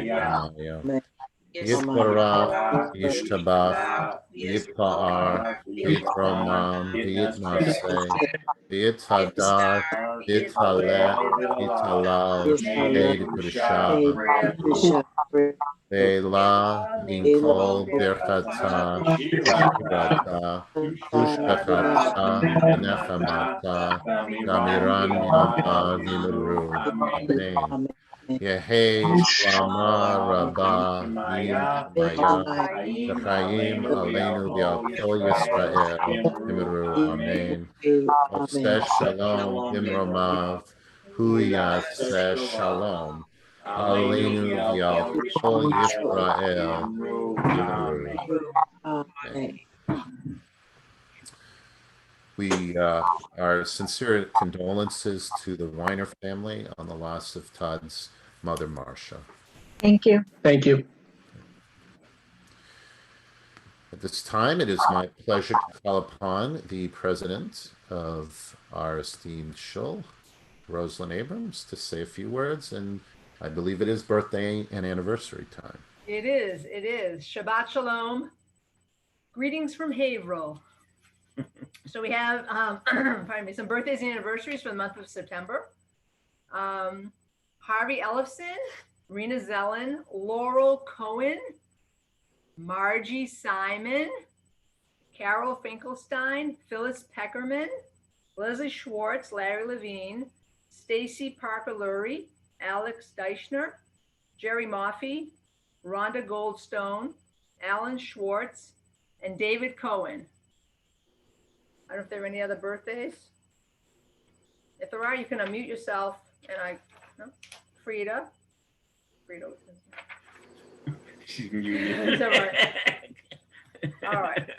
Yitbarach Yishtabach Yitpa'ar Yitromam Yitnaseh Yithadar Yithaleh Yithalal Yed Kedusha Bela Minkol Birchata Ushirata Ushbekata Benefamata Gamiran Minaba Vimaru. Amen. Yehi Shlama Rabba Yimaya L'chaim Aleinu V'al Kol Yisrael Vimaru. Amen. Oseh Shalom Bimromav Huyaseh Shalom Aleinu V'al Kol Yisrael Vimaru. Amen. We our sincere condolences to the Weiner family on the loss of Todd's mother, Marcia. Thank you. Thank you. At this time, it is my pleasure to call upon the president of our esteemed shul, Rosalind Abrams, to say a few words, and I believe it is birthday and anniversary time. It is. It is. Shabbat Shalom. Greetings from Haverhill. So we have, pardon me, some birthdays and anniversaries for the month of September. Harvey Ellefson, Rena Zellen, Laurel Cohen, Margie Simon, Carol Finkelstein, Phyllis Peckerman, Leslie Schwartz, Larry Levine, Stacy Parker Lurie, Alex Deichner, Jerry Moffey, Rhonda Goldstone, Alan Schwartz, and David Cohen. I don't know if there are any other birthdays. If there are, you can unmute yourself. And no? Frida. It's all right. All right.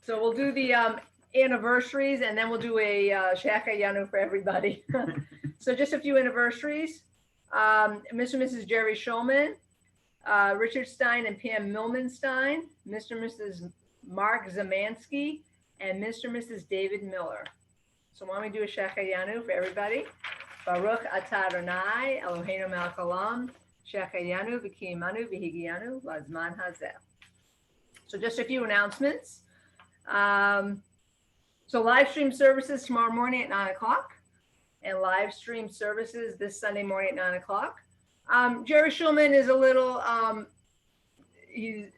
So we'll do the anniversaries, and then we'll do a Shaka Yanu for everybody. So just a few anniversaries. Mr. and Mrs. Jerry Shulman, Richard Stein and Pam Millman-Stein, Mr. and Mrs. Mark Zamansky, and Mr. and Mrs. David Miller. So why don't we do a Shechayanu for everybody? Baruch atah Adonai Eloheinu melech haolam, Shechayanu v'kiyamanu v'higiyanu lazman hazeh. So just a few announcements. So live stream services tomorrow morning at 9 o'clock, and live stream services this Sunday morning at 9 o'clock. Jerry Shulman is a little, he's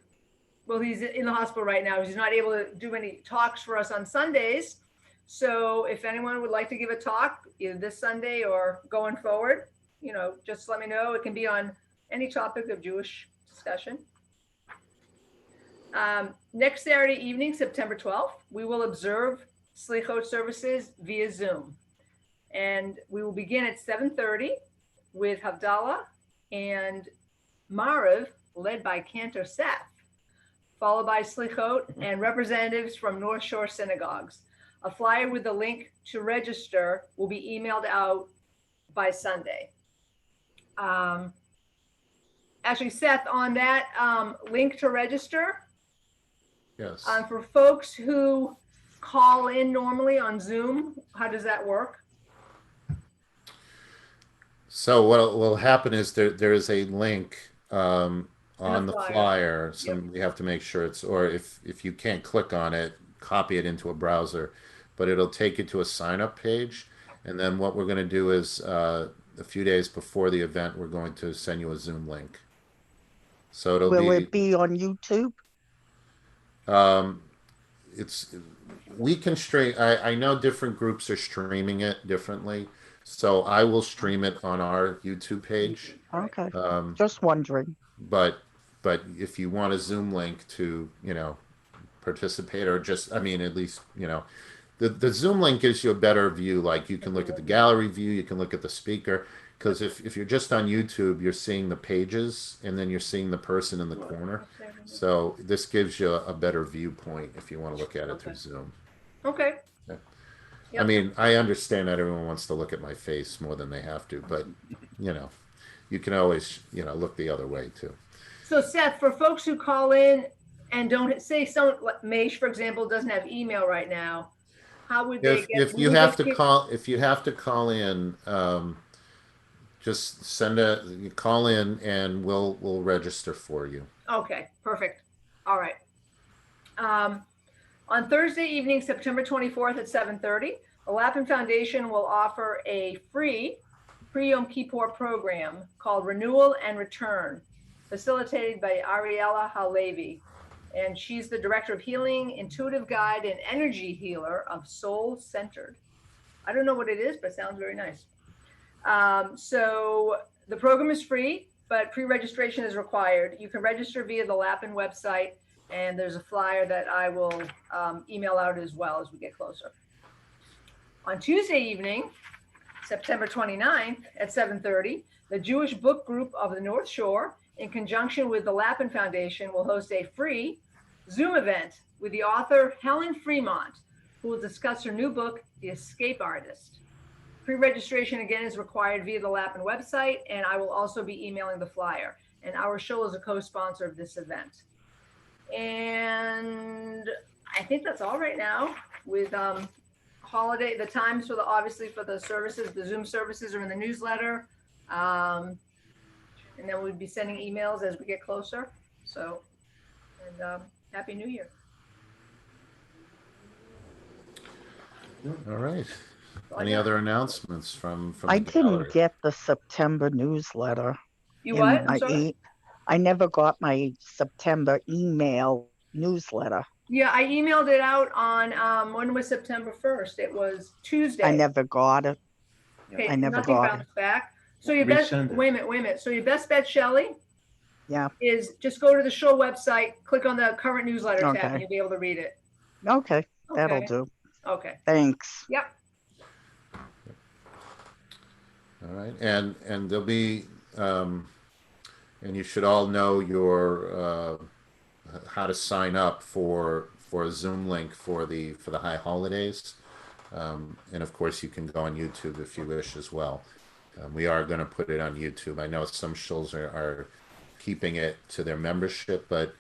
in the hospital right now. He's not able to do any talks for us on Sundays. So if anyone would like to give a talk, either this Sunday or going forward, just let me know. It can be on any topic of Jewish discussion. Next Saturday evening, September 12th, we will observe Slichot services via Zoom. And we will begin at 7:30 with Havdalah and Mariv, led by Cantor Seth, followed by Slichot and representatives from North Shore synagogues. A flyer with the link to register will be emailed out by Sunday. Actually, Seth, on that link to register, Yes. For folks who call in normally on Zoom, how does that work? So what will happen is there is a link on the flyer. So Yep. we have to make sure or if you can't click on it, copy it into a browser, but it'll take you to a sign up page. And then what we're going to do is a few days before the event, we're going to send you a Zoom link. So Will it be on YouTube? We can stream. I know different groups are streaming it differently, so I will stream it on our YouTube page. Okay. Just wondering. But if you want a Zoom link to participate, or just at least the Zoom link gives you a better view. Like you can look at the gallery view, you can look at the speaker. Because if you're just on YouTube, you're seeing the pages and then you're seeing the person in the corner. So this gives you a better viewpoint if you want to look at it through Zoom. Okay. Yeah. Yep. I understand that everyone wants to look at my face more than they have to, but you can always look the other way too. So Seth, for folks who call in and don't say someone like Maish, for example, doesn't have email right now, how would they get? If you have to call in, just call in and we'll register for you. Okay, perfect. All right. On Thursday evening, September 24th at 7:30, the Lapin Foundation will offer a free pre-Yom Kippur program called Renewal and Return. facilitated by Ariella Halevi. And she's the Director of Healing, Intuitive Guide, and Energy Healer of Soul Centered. I don't know what it is, but it sounds very nice. So the program is free, but pre-registration is required. You can register via the Lapin website, and there's a flyer that I will email out as well as we get closer. On Tuesday evening, September 29th at 7:30, the Jewish Book Group of the North Shore, in conjunction with the Lapin Foundation, will host a free Zoom event with the author Helen Fremont, who will discuss her new book, The Escape Artist. Pre-registration again is required via the Lapin website, and I will also be emailing the flyer. And Our Show is a co-sponsor of this event. And I think that's all right now. With holiday, the times for the obviously for the services, the Zoom services are in the newsletter, and then we'll be sending emails as we get closer. So, and Happy New Year. All right. Any other announcements from I the gallery? didn't get the September newsletter. You what? I'm my sorry? I never got my September email newsletter. Yeah, I emailed it out on when was September 1st? It was Tuesday. I never got it. Okay, I never nothing got bounced back. So your best Resend it. wait a minute. So your best bet, Shelley, Yeah. is just go to the show website, click on the current newsletter tab, Okay. and you'll be able to read it. Okay, that'll Okay. do. Okay. Thanks. Yep. All right, and there'll be, and you should all know your how to sign up for a Zoom link for the high holidays, and of course you can go on YouTube if you wish as well. We are going to put it on YouTube. I know some shows are keeping it to their membership, but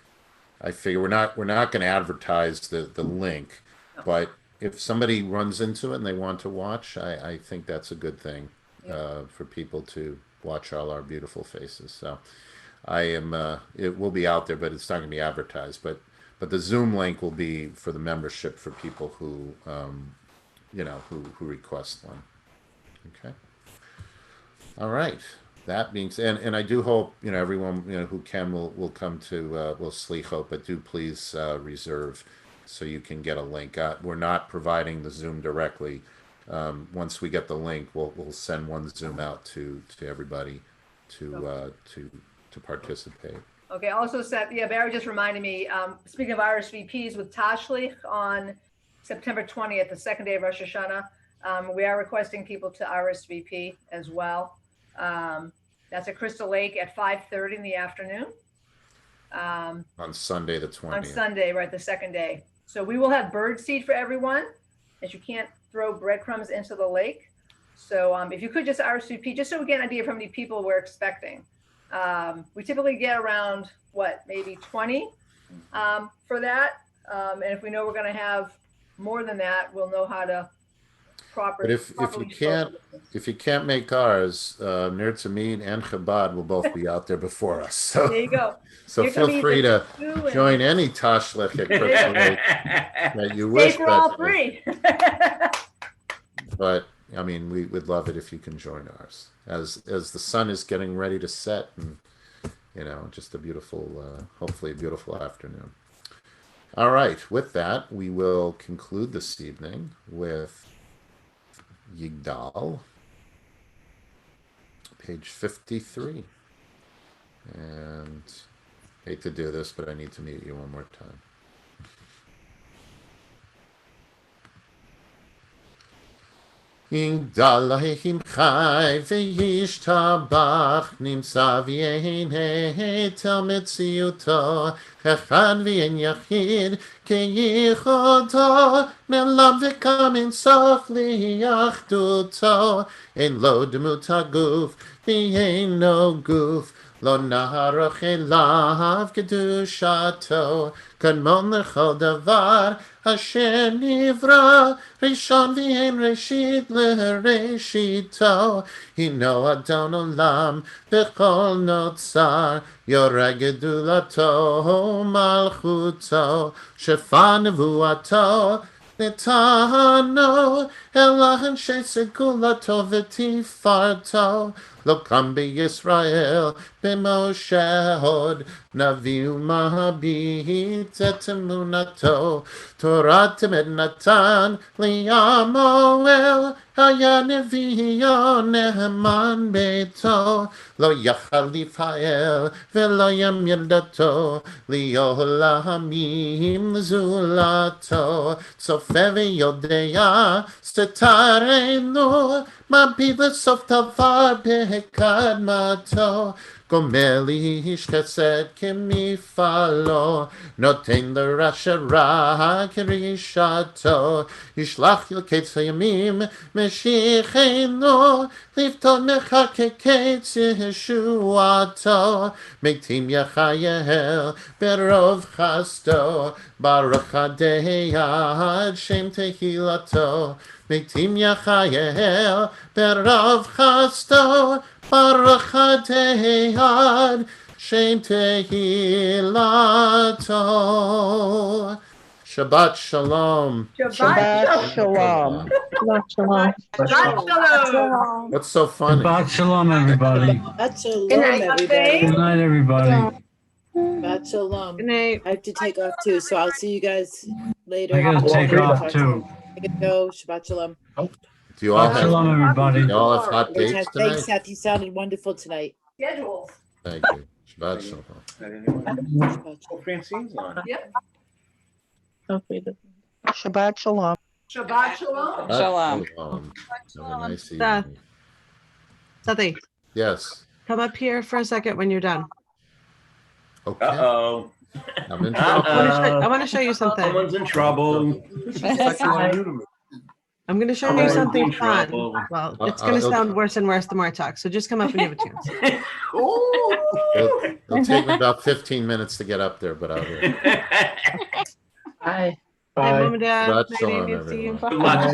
I figure we're not going to advertise the link, but if somebody runs into it and they want to watch, I think that's a good thing. For people to watch all our beautiful faces. So I am, it will be out there, but it's not going to be advertised. But the Zoom link will be for the membership for people who, who request one. Okay. All right. That being said, and I do hope, everyone, who can will come to, will slicho, but do please reserve so you can get a link. We're not providing the Zoom directly. Once we get the link, we'll send one Zoom out to everybody to participate. Okay. Also, Seth, Barry just reminded me. Speaking of RSVPs with Tashlich on September 20th, the second day of Rosh Hashanah, we are requesting people to RSVP as well. That's at Crystal Lake at 5:30 in the afternoon. On Sunday the 20th. On Sunday, right, the second day. So we will have bird seed for everyone, as you can't throw breadcrumbs into the lake. So if you could just RSVP, just so we get an idea of how many people we're expecting. We typically get around, maybe 20 for that. And if we know we're going to have more than that, we'll know how to properly. But if you can't make ours, Nerds Amin and Chabad will both be out there before us. So there you go. So feel free to join any Tashlich at Crystal Lake that you wish. For all three. But I mean, we would love it if you can join ours as the sun is getting ready to set, and just a beautiful, hopefully a beautiful afternoon. All right, with that, we will conclude this evening with Yigdal, page 53, and hate to do this, but I need to meet you one more time. Yigdal Elohim Chai v'yishtabach nimtza v'yehinei tel metziuto echad v'yen yachid keyichodo melam v'kamin sof liyachduto ein lo demut haguf v'yein no guf lo naharach elav kedushato kadmon lechol davar Asher nivra rishon v'yein reshit l'reshito hino adon olam b'chol notzar yoreh gedulato malchuto shefa nevuato netano אלא אנשי סגולתו ותפארתו. לא קם בישראל במשה עוד, נביא ומביט את אמונתו. תורת אמת נתן לעמו אל, היה נביאו נאמן ביתו. לא יחליף האל ולא ימיר דתו, לעולמים זולתו. צופה ויודע סתרנו, מביט לסוף דבר בקדמתו. גומל איש חסד כמפעלו, נותן לרשע רע כרשעתו. ישלח אל קץ הימים משיחנו, לפתור מחקקי ישועתו. מתים יחייל ברוב חסדו, ברוך עדי עד שם תהילתו. מתים יחייל ברוב חסדו, ברוך עדי עד שם תהילתו. Shabbat shalom. Shabbat shalom. Shalom. What's so funny? Shabbat shalom, everybody. That's so Good long, night, everybody. Good night, everybody. That's so long. Good night. I have to take off too, so I'll see you guys later. I gotta take off too. I gotta go. Shabbat shalom. Do you all Shabbat have, shalom, everybody. you all have hot dates Thanks, tonight? Seth. You sounded wonderful tonight. Schedules. Thank you. Shabbat shalom. Oh, Francine's on. Yep. Shabbat shalom. Shabbat shalom. Shalom. Have a nice Seth. evening. Sethy, Yes. come up here for a second when you're done. Okay. Uh-oh. I'm in I trouble. want to show you something. Someone's in trouble. I'm going to show you Someone's something in fun. trouble. Well, it's going to okay. sound worse and worse the more I talk. So just come up when you have a chance. It'll take me about 15 minutes to get up there, but I'll do it. Hi, Mom and Dad. Shabbat Night, shalom, Nancy. everyone. Good luck,